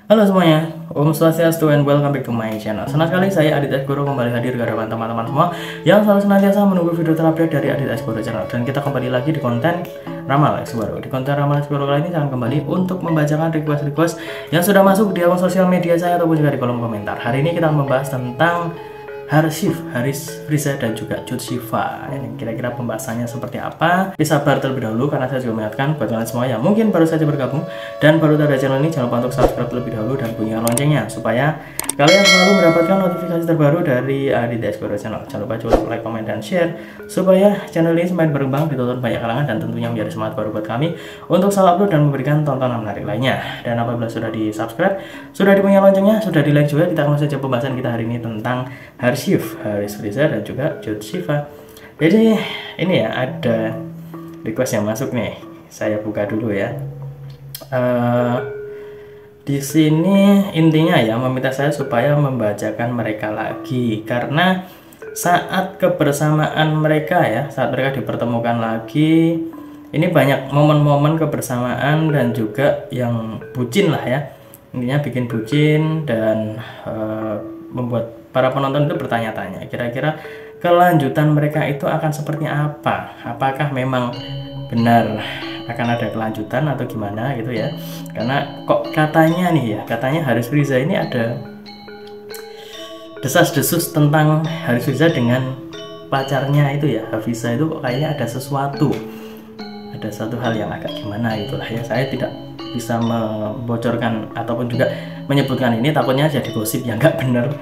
Halo semuanya, Om Swastiastu and welcome back to my channel. Senang sekali saya Adit S. Guru kembali hadir ke hadapan teman-teman semua yang selalu senantiasa menunggu video terupdate dari Adit S. Guru channel. Dan kita kembali lagi di konten Ramal X Guru. Di konten Ramal X Guru kali ini saya akan kembali untuk membacakan request-request yang sudah masuk di akun sosial media saya ataupun juga di kolom komentar. Hari ini kita akan membahas tentang Haris Friza dan juga Cut Syifa. Ini kira-kira pembahasannya seperti apa? Bisa sabar terlebih dahulu karena saya juga mengingatkan buat kalian semua yang mungkin baru saja bergabung dan baru terhadap channel ini, jangan lupa untuk subscribe terlebih dahulu dan bunyikan loncengnya supaya kalian selalu mendapatkan notifikasi terbaru dari Adit S. Guru channel. Jangan lupa juga like, comment, dan share supaya channel ini semakin berkembang, ditonton banyak kalangan, dan tentunya menjadi semangat baru buat kami untuk selalu upload dan memberikan tontonan menarik lainnya. Dan apabila sudah di subscribe, sudah dipunyai loncengnya, sudah di like juga, kita akan saja pembahasan kita hari ini tentang Haris Friza dan juga Cut Syifa. Jadi ini ya, ada request yang masuk nih, saya buka dulu ya. Di sini intinya ya meminta saya supaya membacakan mereka lagi karena saat kebersamaan mereka ya, saat mereka dipertemukan lagi, ini banyak momen-momen kebersamaan dan juga yang bucin lah ya. Intinya bikin bucin dan membuat para penonton itu bertanya-tanya, kira-kira kelanjutan mereka itu akan seperti apa? Apakah memang benar akan ada kelanjutan atau gimana gitu ya? Karena kok katanya nih ya, katanya Haris Friza ini ada desas-desus tentang Haris Friza dengan pacarnya itu ya, Hafiza itu kok kayaknya ada sesuatu, ada satu hal yang agak gimana itulah ya. Saya tidak bisa membocorkan ataupun juga menyebutkan ini, takutnya jadi gosip yang nggak benar.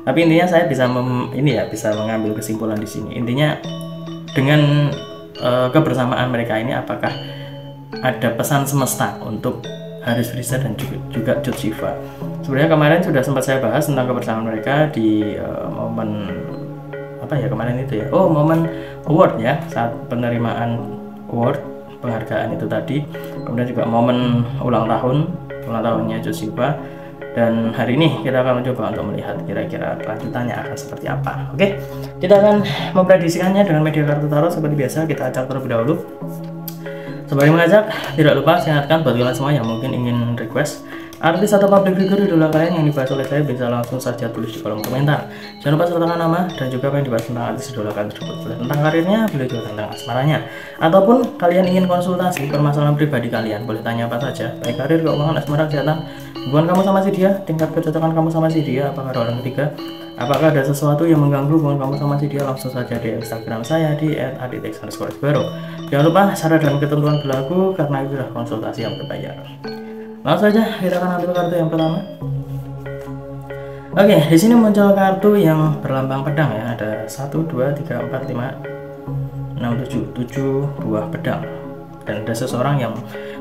Tapi intinya saya bisa bisa mengambil kesimpulan di sini. Intinya dengan kebersamaan mereka ini, apakah ada pesan semesta untuk Haris Friza dan juga Cut Syifa? Sebenarnya kemarin sudah sempat saya bahas tentang kebersamaan mereka di momen apa ya kemarin itu ya? Oh, momen award ya, saat penerimaan award penghargaan itu tadi. Kemudian juga momen ulang tahunnya Cut Syifa. Dan hari ini kita akan mencoba untuk melihat kira-kira kelanjutannya akan seperti apa. Oke, kita akan memprediksikannya dengan media kartu tarot seperti biasa. Kita acak terlebih dahulu. Sebelum mengajak, tidak lupa saya ingatkan buat kalian semua yang mungkin ingin request artis atau public figure idola kalian yang dibahas oleh saya, bisa langsung saja tulis di kolom komentar. Jangan lupa sertakan nama dan juga apa yang dibahas tentang artis idola kalian tersebut. Boleh tentang karirnya, boleh juga tentang asmaranya, ataupun kalian ingin konsultasi permasalahan pribadi kalian, boleh tanya apa saja, baik karir, keuangan, asmara, kesehatan, hubungan kamu sama si dia, tingkat kecocokan kamu sama si dia, apakah ada orang ketiga, apakah ada sesuatu yang mengganggu hubungan kamu sama si dia, langsung saja di Instagram saya di @aditex_guru. Jangan lupa syarat dan ketentuan berlaku karena itu adalah konsultasi yang berbayar. Langsung saja kita akan ambil kartu yang pertama. Oke, di sini muncul kartu yang berlambang pedang ya. Ada 1, 2, 3, 4, 5, 6, 7 buah pedang. Dan ada seseorang yang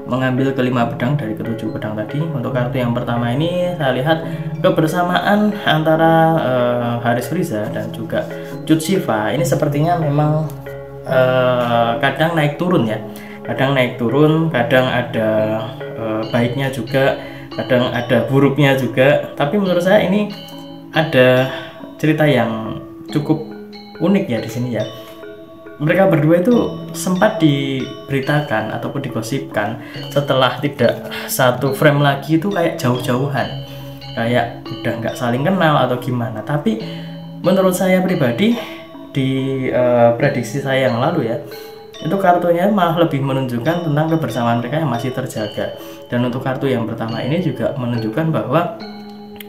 mengambil kelima pedang dari ketujuh pedang tadi. Untuk kartu yang pertama ini saya lihat kebersamaan antara Haris Friza dan juga Cut Syifa ini sepertinya memang kadang naik turun ya. Kadang naik turun, kadang ada baiknya juga, kadang ada buruknya juga. Tapi menurut saya ini ada cerita yang cukup unik ya di sini ya. Mereka berdua itu sempat diberitakan ataupun digosipkan setelah tidak satu frame lagi itu kayak jauh-jauhan, kayak udah nggak saling kenal atau gimana. Tapi menurut saya pribadi di prediksi saya yang lalu ya, itu kartunya malah lebih menunjukkan tentang kebersamaan mereka yang masih terjaga. Dan untuk kartu yang pertama ini juga menunjukkan bahwa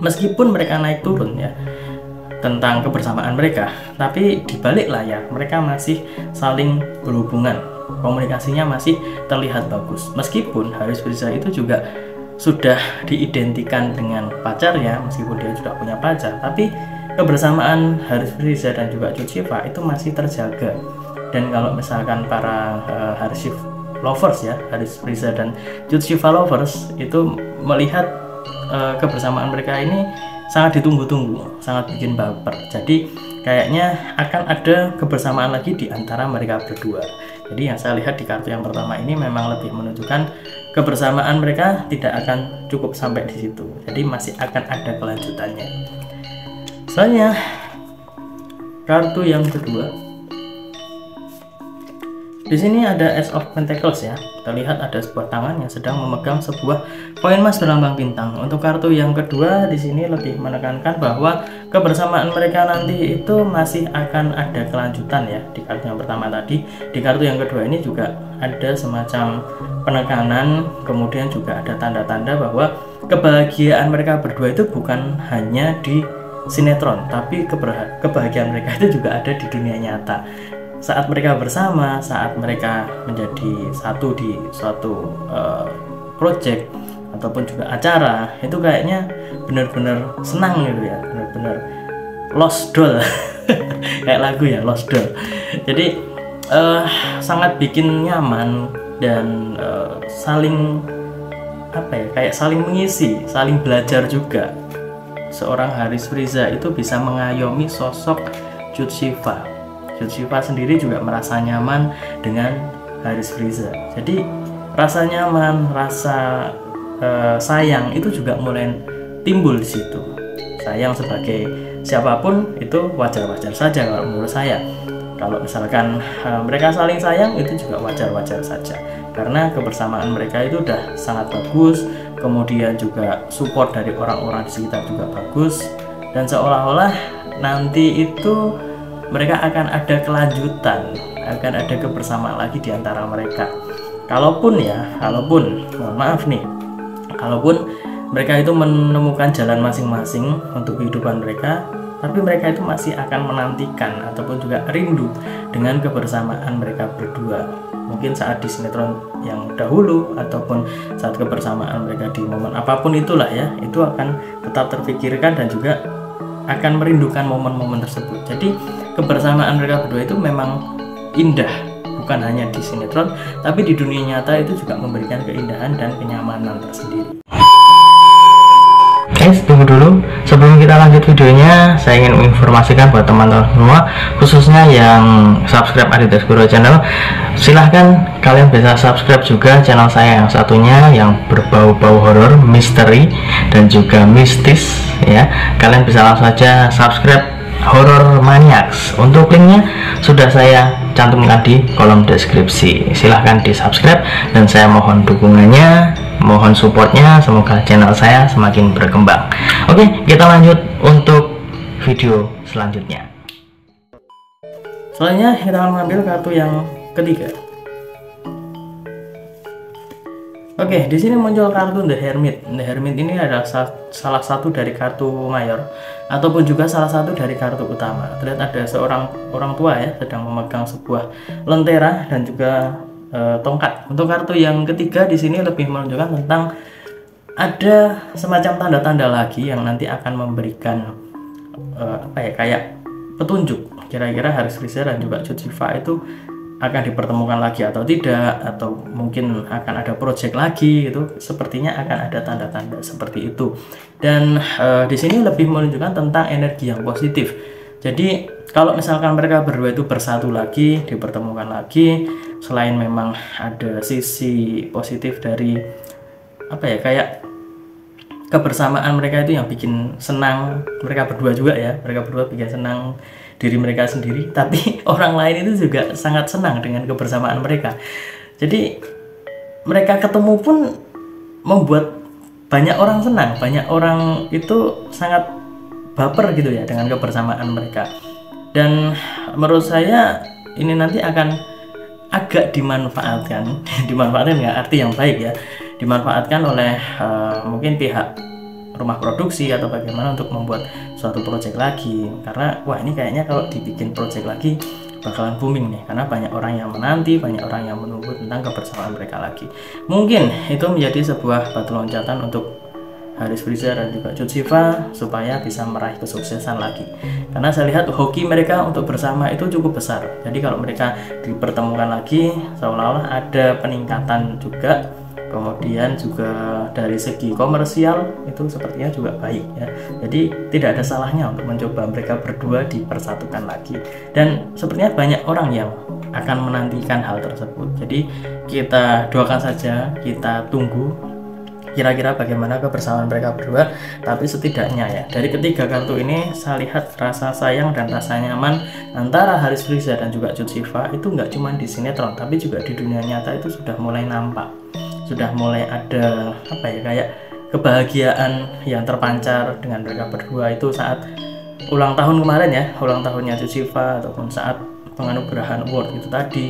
meskipun mereka naik turun ya tentang kebersamaan mereka, tapi di balik layar mereka masih saling berhubungan, komunikasinya masih terlihat bagus. Meskipun Haris Friza itu juga sudah diidentikan dengan pacarnya, meskipun dia sudah punya pacar, tapi kebersamaan Haris Friza dan juga Cut Syifa itu masih terjaga. Dan kalau misalkan para Haris lovers ya, Haris Friza dan Cut Syifa lovers itu melihat kebersamaan mereka ini sangat ditunggu-tunggu, sangat bikin baper. Jadi kayaknya akan ada kebersamaan lagi di antara mereka berdua. Jadi yang saya lihat di kartu yang pertama ini memang lebih menunjukkan kebersamaan mereka tidak akan cukup sampai di situ. Jadi masih akan ada kelanjutannya. Selanjutnya kartu yang kedua Di sini ada Ace of Pentacles ya. Terlihat ada sebuah tangan yang sedang memegang sebuah koin emas berlambang bintang. Untuk kartu yang kedua di sini lebih menekankan bahwa kebersamaan mereka nanti itu masih akan ada kelanjutan ya. Di kartu yang pertama tadi, di kartu yang kedua ini juga ada semacam penekanan, kemudian juga ada tanda-tanda bahwa kebahagiaan mereka berdua itu bukan hanya di sinetron, tapi kebahagiaan mereka itu juga ada di dunia nyata. Saat mereka bersama, saat mereka menjadi satu di suatu project ataupun juga acara, itu kayaknya benar-benar senang gitu ya, benar-benar lost doll kayak lagu ya, lost doll. Jadi sangat bikin nyaman dan saling apa ya, kayak saling mengisi, saling belajar juga. Seorang Haris Friza itu bisa mengayomi sosok Cut Siva. Cut Siva sendiri juga merasa nyaman dengan Haris Friza. Jadi rasa nyaman, rasa sayang itu juga mulai timbul di situ. Sayang sebagai siapapun itu wajar-wajar saja kalau menurut saya. Kalau misalkan mereka saling sayang itu juga wajar-wajar saja. Karena kebersamaan mereka itu udah sangat bagus, kemudian juga support dari orang-orang di sekitar juga bagus, dan seolah-olah nanti itu mereka akan ada kelanjutan, akan ada kebersamaan lagi di antara mereka. Kalaupun mohon maaf nih, kalaupun mereka itu menemukan jalan masing-masing untuk kehidupan mereka, tapi mereka itu masih akan menantikan ataupun juga rindu dengan kebersamaan mereka berdua. Mungkin saat di sinetron yang dahulu ataupun saat kebersamaan mereka di momen apapun itulah ya, itu akan tetap terpikirkan dan juga akan merindukan momen-momen tersebut. Jadi kebersamaan mereka berdua itu memang indah, bukan hanya di sinetron, tapi di dunia nyata itu juga memberikan keindahan dan kenyamanan tersendiri. Guys, tunggu dulu. Sebelum kita lanjut videonya, saya ingin menginformasikan buat teman-teman semua, khususnya yang subscribe Adidas Guru Channel, silahkan kalian bisa subscribe juga channel saya yang satunya yang berbau-bau horor, misteri, dan juga mistis ya. Kalian bisa langsung saja subscribe Horror Maniacs. Untuk linknya sudah saya cantumkan di kolom deskripsi. Silahkan di subscribe dan saya mohon dukungannya, mohon supportnya, semoga channel saya semakin berkembang. Oke, kita lanjut untuk video selanjutnya. Selanjutnya kita akan mengambil kartu yang ketiga. Oke, di sini muncul kartu The Hermit. The Hermit ini adalah salah satu dari kartu mayor ataupun juga salah satu dari kartu utama. Terlihat ada seorang orang tua ya sedang memegang sebuah lentera dan juga tongkat. Untuk kartu yang ketiga di sini lebih menunjukkan tentang ada semacam tanda-tanda lagi yang nanti akan memberikan kayak petunjuk. Kira-kira Haris Friza dan juga Cut Siva itu akan dipertemukan lagi atau tidak, atau mungkin akan ada project lagi, itu sepertinya akan ada tanda-tanda seperti itu. Dan di sini lebih menunjukkan tentang energi yang positif. Jadi kalau misalkan mereka berdua itu bersatu lagi, dipertemukan lagi, selain memang ada sisi positif dari kayak kebersamaan mereka itu yang bikin senang mereka berdua juga ya, mereka berdua bikin senang diri mereka sendiri, tapi orang lain itu juga sangat senang dengan kebersamaan mereka. Jadi mereka ketemu pun membuat banyak orang senang, banyak orang itu sangat baper gitu ya dengan kebersamaan mereka. Dan menurut saya ini nanti akan agak dimanfaatkan ya, arti yang baik ya, dimanfaatkan oleh mungkin pihak rumah produksi atau bagaimana untuk membuat suatu project lagi, karena wah ini kayaknya kalau dibikin project lagi bakalan booming nih, karena banyak orang yang menanti, banyak orang yang menunggu tentang kebersamaan mereka lagi. Mungkin itu menjadi sebuah batu loncatan untuk Haris Friza dan juga Cut Siva supaya bisa meraih kesuksesan lagi, karena saya lihat hoki mereka untuk bersama itu cukup besar. Jadi kalau mereka dipertemukan lagi seolah-olah ada peningkatan juga. Kemudian juga dari segi komersial itu sepertinya juga baik ya. Jadi tidak ada salahnya untuk mencoba mereka berdua dipersatukan lagi. Dan sepertinya banyak orang yang akan menantikan hal tersebut. Jadi kita doakan saja, kita tunggu, kira-kira bagaimana kebersamaan mereka berdua. Tapi setidaknya ya, dari ketiga kartu ini saya lihat rasa sayang dan rasa nyaman antara Haris Friza dan juga Cut Siva itu nggak cuma di sinetron, tapi juga di dunia nyata itu sudah mulai nampak, sudah mulai ada apa ya, kayak kebahagiaan yang terpancar dengan mereka berdua itu saat ulang tahun kemarin ya, ulang tahunnya Cut Siva, ataupun saat penganugerahan award itu tadi,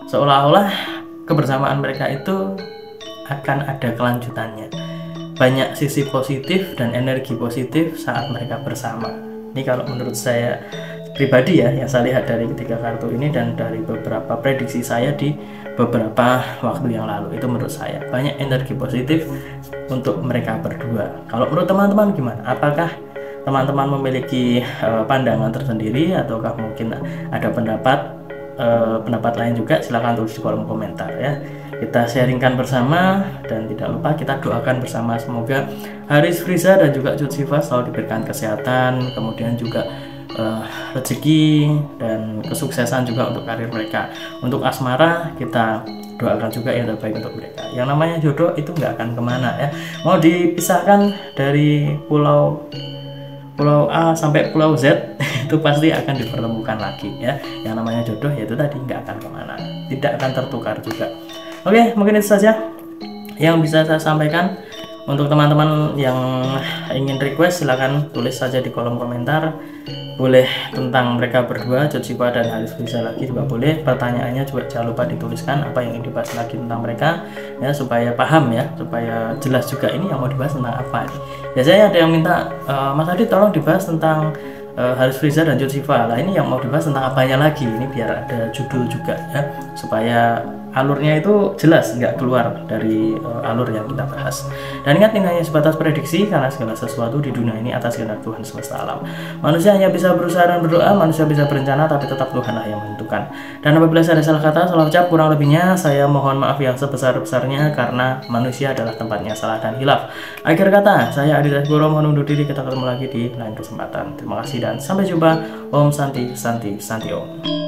seolah-olah kebersamaan mereka itu akan ada kelanjutannya. Banyak sisi positif dan energi positif saat mereka bersama. Ini kalau menurut saya pribadi ya, yang saya lihat dari ketiga kartu ini dan dari beberapa prediksi saya di beberapa waktu yang lalu, itu menurut saya banyak energi positif untuk mereka berdua. Kalau menurut teman-teman gimana? Apakah teman-teman memiliki pandangan tersendiri, ataukah mungkin ada pendapat lain juga? Silahkan tulis di kolom komentar ya, kita sharingkan bersama. Dan tidak lupa kita doakan bersama, semoga Haris Friza dan juga Cut Siva selalu diberikan kesehatan, kemudian juga rezeki dan kesuksesan juga untuk karir mereka. Untuk asmara kita doakan juga yang terbaik untuk mereka. Yang namanya jodoh itu nggak akan kemana ya, mau dipisahkan dari pulau A sampai pulau Z itu pasti akan dipertemukan lagi ya. Yang namanya jodoh yaitu tadi nggak akan kemana, tidak akan tertukar juga. Oke, mungkin itu saja yang bisa saya sampaikan. Untuk teman-teman yang ingin request, silahkan tulis saja di kolom komentar. Boleh tentang mereka berdua, Cut Siva dan Haris Friza lagi juga boleh. Pertanyaannya juga jangan lupa dituliskan apa yang ingin dibahas lagi tentang mereka ya, supaya paham ya, supaya jelas juga ini yang mau dibahas tentang apa. Biasanya ada yang minta, Mas Adi tolong dibahas tentang Haris Friza dan Cut Siva. Lah ini yang mau dibahas tentang apanya lagi, ini biar ada judul juga ya, supaya alurnya itu jelas, nggak keluar dari alur yang kita bahas. Dan ingat, ini hanya sebatas prediksi, karena segala sesuatu di dunia ini atas kehendak Tuhan semesta alam. Manusia hanya bisa berusaha dan berdoa, manusia bisa berencana, tapi tetap Tuhanlah yang menentukan. Dan apabila saya ada salah kata, salah ucap, kurang lebihnya saya mohon maaf yang sebesar-besarnya, karena manusia adalah tempatnya salah dan hilaf. Akhir kata, saya Adi Dasboro mohon undur diri, kita ketemu lagi di lain kesempatan. Terima kasih dan sampai jumpa. Om Santi Santi Santi Om.